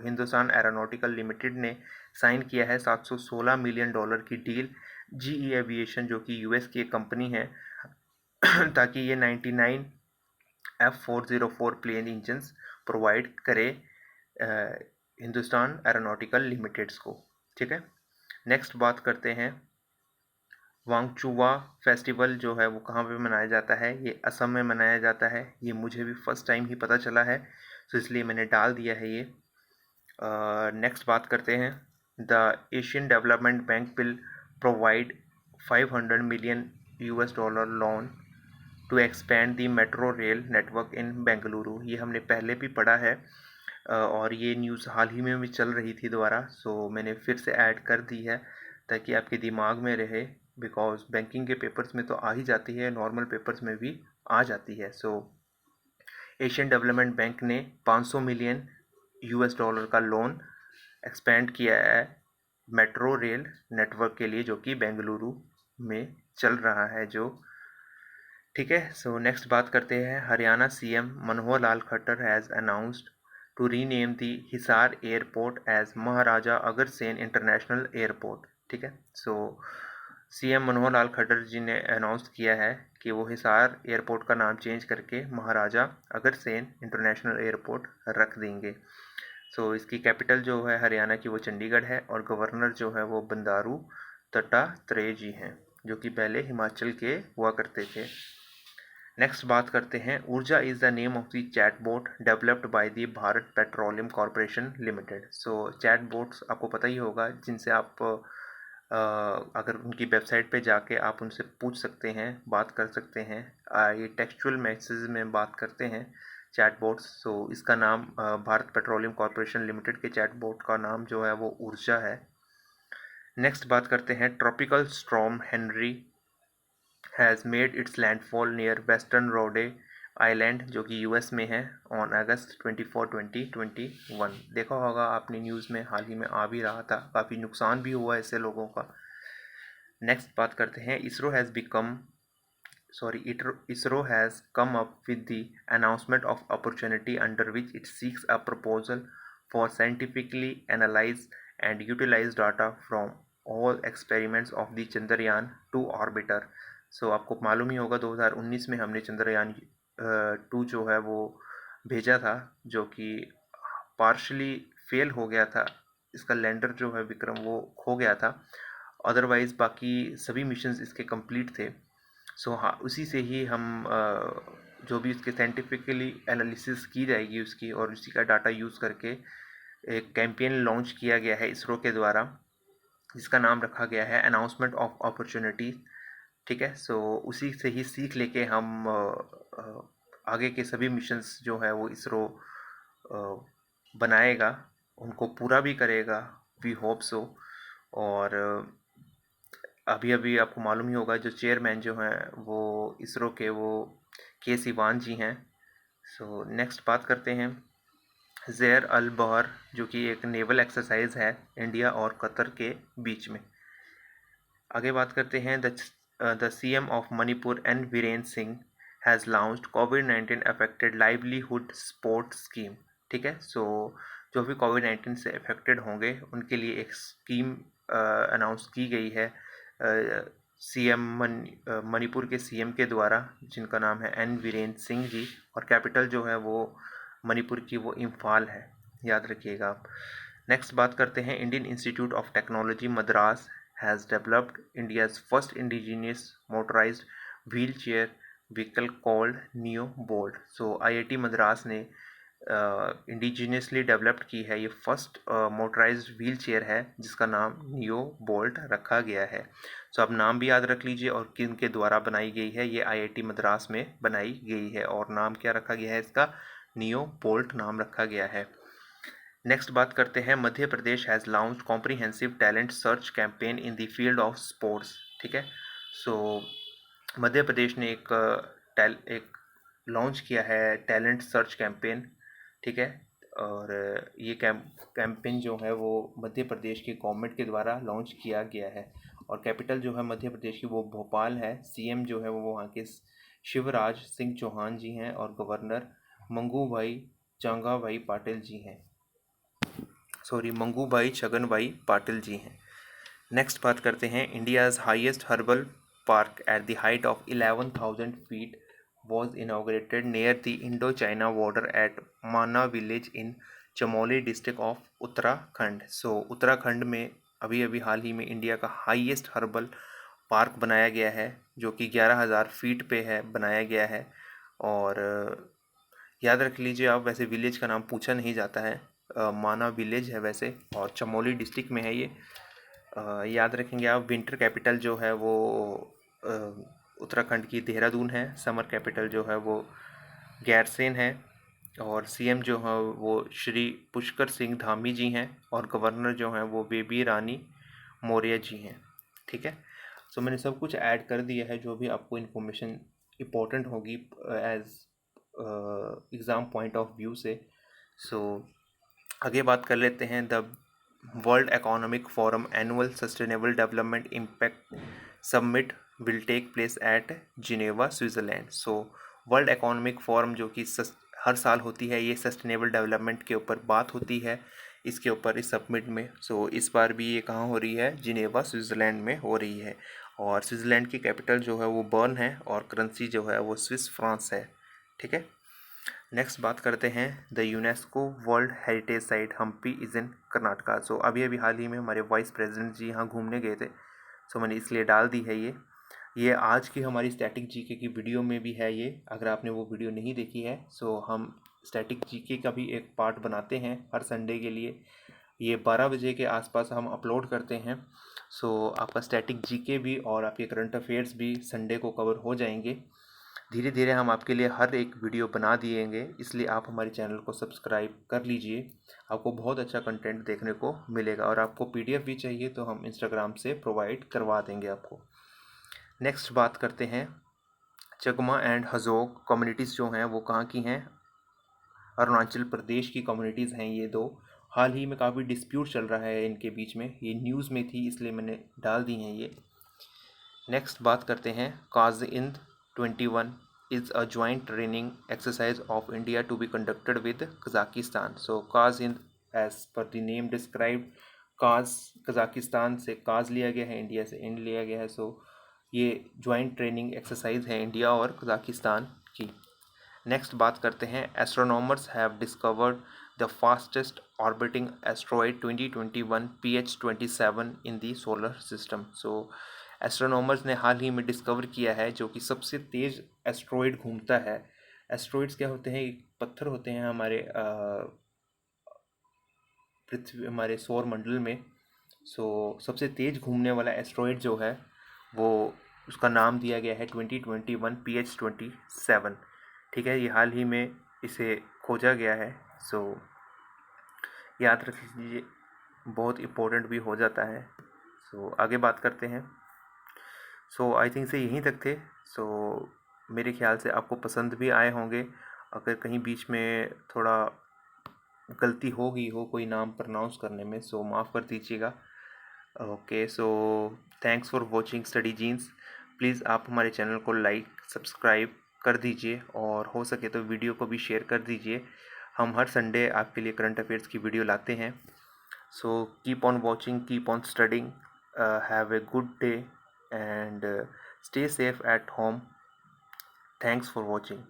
हिंदुस्तान एरोनॉटिकल लिमिटेड ने साइन किया है 716 मिलियन डॉलर की डील जीई एविएशन जो कि यूएस की एक कंपनी है ताकि ये 99 F404 प्लेन इंजन्स प्रोवाइड करे हिंदुस्तान एरोनॉटिकल लिमिटेड्स को। ठीक है, नेक्स्ट बात करते हैं, वांगचुवा फेस्टिवल जो है वो कहाँ पे मनाया जाता है, ये असम में मनाया जाता है। ये मुझे भी फर्स्ट टाइम ही पता चला है, तो इसलिए मैंने डाल दिया है ये। नेक्स्ट बात करते हैं, the Asian development bank will provide 500 million US dollar loan to expand the metro rail network in Bengaluru. ये हमने पहले भी पढ़ा है और ये न्यूज़ हाल ही में भी चल रही थी दोबारा, सो मैंने फिर से ऐड कर दी है ताकि आपके दिमाग में रहे, बिकॉज बैंकिंग के पेपर्स में तो आ ही जाती है, नॉर्मल पेपर्स में भी आ जाती है। सो एशियन डेवलपमेंट बैंक ने 500 मिलियन यूएस डॉलर का लोन एक्सपेंड किया है मेट्रो रेल नेटवर्क के लिए जो कि बेंगलुरु में चल रहा है जो। ठीक है, सो नेक्स्ट बात करते हैं, Haryana CM Manohar Lal Khattar has announced to rename the Hisar airport as Maharaja Agrasen international airport. ठीक है, सो सीएम मनोहर लाल खट्टर जी ने अनाउंस किया है कि वो हिसार एयरपोर्ट का नाम चेंज करके महाराजा अग्रसेन इंटरनेशनल एयरपोर्ट रख देंगे। सो इसकी कैपिटल जो है हरियाणा की वो चंडीगढ़ है और गवर्नर जो है वो बंदारू दत्तात्रेय जी हैं जो कि पहले हिमाचल के हुआ करते थे। नेक्स्ट बात करते हैं, ऊर्जा is the name of the chatbot developed by the Bharat petroleum corporation limited. So chatbots आपको पता ही होगा जिनसे आप अगर उनकी वेबसाइट पे जाके आप उनसे पूछ सकते हैं, बात कर सकते हैं। ये टेक्सचुअल मैसेज में बात करते हैं चैटबॉट्स। सो इसका नाम भारत पेट्रोलियम कॉरपोरेशन लिमिटेड के चैटबॉट का नाम जो है वो ऊर्जा है। नेक्स्ट बात करते हैं, tropical storm Henry has made it's landfall near western रोडे आइलैंड जो कि यूएस में है ऑन अगस्त 24, 2021। देखा होगा आपने न्यूज़ में, हाल ही में आ भी रहा था, काफ़ी नुकसान भी हुआ इससे लोगों का। नेक्स्ट बात करते हैं, ISRO has come up with the announcement of opportunity under which it seeks a proposal for scientifically analyze and utilize data from all experiments of the Chandrayaan-2 orbiter। सो आपको मालूम ही होगा 2019 में हमने चंद्रयान 2 जो है वो भेजा था जो कि पार्शली फेल हो गया था। इसका लैंडर जो है विक्रम वो खो गया था, अदरवाइज़ बाकी सभी मिशंस इसके कंप्लीट थे। सो हाँ, उसी से ही हम जो भी इसके साइंटिफिकली एनालिसिस की जाएगी उसकी और उसी का डाटा यूज़ करके एक कैंपेन लॉन्च किया गया है इसरो के द्वारा, जिसका नाम रखा गया है अनाउंसमेंट ऑफ अपॉर्चुनिटी। ठीक है, सो उसी से ही सीख लेके हम आगे के सभी मिशंस जो है वो इसरो बनाएगा, उनको पूरा भी करेगा, वी होप सो। और अभी अभी आपको मालूम ही होगा, जो चेयरमैन जो हैं वो इसरो के वो के सिवान जी हैं। सो नेक्स्ट बात करते हैं ज़ेर अल बहर, जो कि एक नेवल एक्सरसाइज है इंडिया और कतर के बीच में। आगे बात करते हैं the CM of Manipur N Virendra Singh has launched कोविड-19 अफेक्टेड लाइवलीहुड सपोर्ट स्कीम। ठीक है, सो जो भी कोविड-19 से अफेक्टेड होंगे उनके लिए एक स्कीम अनाउंस की गई है सीएम मणिपुर के सीएम के द्वारा, जिनका नाम है एन वीरेंद्र सिंह जी, और कैपिटल जो है वो मणिपुर की वो इम्फाल है, याद रखिएगा आप। नेक्स्ट बात करते हैं Indian institute of technology Madras has developed India's first indigenous motorised wheel chair vehicle called neo bolt. So IIT Madras ने इंडिजीनियसली डेवलप्ड की है ये फर्स्ट मोटराइज्ड व्हील चेयर है, जिसका नाम नियो बोल्ट रखा गया है। सो आप नाम भी याद रख लीजिए और किन के द्वारा बनाई गई है। ये आईआईटी मद्रास में बनाई गई है और नाम क्या रखा गया है इसका, नियो बोल्ट नाम रखा गया है। नेक्स्ट बात करते हैं Madhya Pradesh has launch comprehensive talent search campaign in the field of sports. ठीक है, सो मध्य प्रदेश ने एक लॉन्च किया है टैलेंट सर्च कैंपेन। ठीक है, और ये कैंपेन जो है वो मध्य प्रदेश की गवर्नमेंट के द्वारा लॉन्च किया गया है, और कैपिटल जो है मध्य प्रदेश की वो भोपाल है। सीएम जो है वो वहाँ के शिवराज सिंह चौहान जी हैं और गवर्नर मंगूभाई चांगाभाई पाटिल जी हैं, मंगूभाई छगनभाई पाटिल जी हैं। नेक्स्ट बात करते हैं India's highest herbal park at the height of 11,000 feet was inaugurated near the Indo-China border at Mana village in Chamoli district of Uttarakhand. So Uttarakhand में अभी अभी हाल ही में इंडिया का हाईएस्ट हर्बल पार्क बनाया गया है, जो कि 11,000 फीट पे है बनाया गया है। और याद रख लीजिए आप, वैसे विलेज का नाम पूछा नहीं जाता है, माना विलेज है वैसे, और चमोली डिस्ट्रिक्ट में है ये। याद रखेंगे आप। विंटर कैपिटल जो है वो उत्तराखंड की देहरादून है, समर कैपिटल जो है वो गैरसेन है, और सीएम जो है वो श्री पुष्कर सिंह धामी जी हैं, और गवर्नर जो हैं वो बेबी रानी मौर्य जी हैं। ठीक है, सो मैंने सब कुछ ऐड कर दिया है जो भी आपको इन्फॉर्मेशन इम्पोर्टेंट होगी as exam point of view से। सो आगे बात कर लेते हैं the world economic forum annual sustainable development impact summit will take place at Geneva Switzerland. So world economic forum जो कि हर साल होती है, ये सस्टेनेबल डेवलपमेंट के ऊपर बात होती है इसके ऊपर इस समिट में। सो इस बार भी ये कहाँ हो रही है, जिनेवा स्विट्ज़रलैंड में हो रही है, और स्विट्ज़रलैंड की कैपिटल जो है वो बर्न है, और करेंसी जो है वो स्विस फ्रांस है। ठीक है, नेक्स्ट बात करते हैं the UNESCO world heritage site Hampi is in Karnataka. So अभी अभी हाल ही में हमारे वाइस प्रेसिडेंट जी यहाँ घूमने गए थे, सो मैंने इसलिए डाल दी है ये आज की हमारी स्टैटिक जीके की वीडियो में भी है ये। अगर आपने वो वीडियो नहीं देखी है, सो हम स्टैटिक जीके का भी एक पार्ट बनाते हैं हर संडे के लिए, ये 12 बजे के आसपास हम अपलोड करते हैं। सो आपका स्टैटिक जीके भी और आपके करंट अफेयर्स भी संडे को कवर हो जाएंगे। धीरे धीरे हम आपके लिए हर एक वीडियो बना दिएंगे, इसलिए आप हमारे चैनल को सब्सक्राइब कर लीजिए। आपको बहुत अच्छा कंटेंट देखने को मिलेगा, और आपको पीडीएफ भी चाहिए तो हम इंस्टाग्राम से प्रोवाइड करवा देंगे आपको। नेक्स्ट बात करते हैं चकमा एंड हजोक कम्युनिटीज़ जो हैं वो कहाँ की हैं, अरुणाचल प्रदेश की कम्युनिटीज़ हैं ये दो। हाल ही में काफ़ी डिस्प्यूट चल रहा है इनके बीच में, ये न्यूज़ में थी इसलिए मैंने डाल दी हैं ये। नेक्स्ट बात करते हैं काज़-इन 21 is a joint training exercise of India to be conducted with Kazakhstan. So Kaz-in as per the name described, cause Kazakhstan से काज लिया गया है, इंडिया से इन लिया गया है। सो ये ज्वाइंट ट्रेनिंग एक्सरसाइज है इंडिया और कज़ाकिस्तान की। नेक्स्ट बात करते हैं astronomers have discovered the fastest orbiting asteroid 2021 PH27 in the solar system. So astronomers ने हाल ही में डिस्कवर किया है जो कि सबसे तेज़ एस्ट्रॉयड घूमता है। एस्ट्रॉयड्स क्या होते हैं, पत्थर होते हैं हमारे पृथ्वी हमारे सौर मंडल में। सबसे तेज़ घूमने वाला एस्ट्रॉयड जो है वो उसका नाम दिया गया है 2021 PH27। ठीक है, ये हाल ही में इसे खोजा गया है। याद रख लीजिए, बहुत इम्पोर्टेंट भी हो जाता है। आगे बात करते हैं। आई थिंक से यहीं तक थे। मेरे ख्याल से आपको पसंद भी आए होंगे। अगर कहीं बीच में थोड़ा गलती हो गई हो कोई नाम प्रोनाउंस करने में, माफ़ कर दीजिएगा। Okay, thanks for watching study jeans. Please आप हमारे चैनल को लाइक सब्सक्राइब कर दीजिए और हो सके तो वीडियो को भी शेयर कर दीजिए। हम हर संडे आपके लिए करंट अफेयर्स की वीडियो लाते हैं। Keep on watching, keep on studying, have a good day and stay safe at home. Thanks for watching.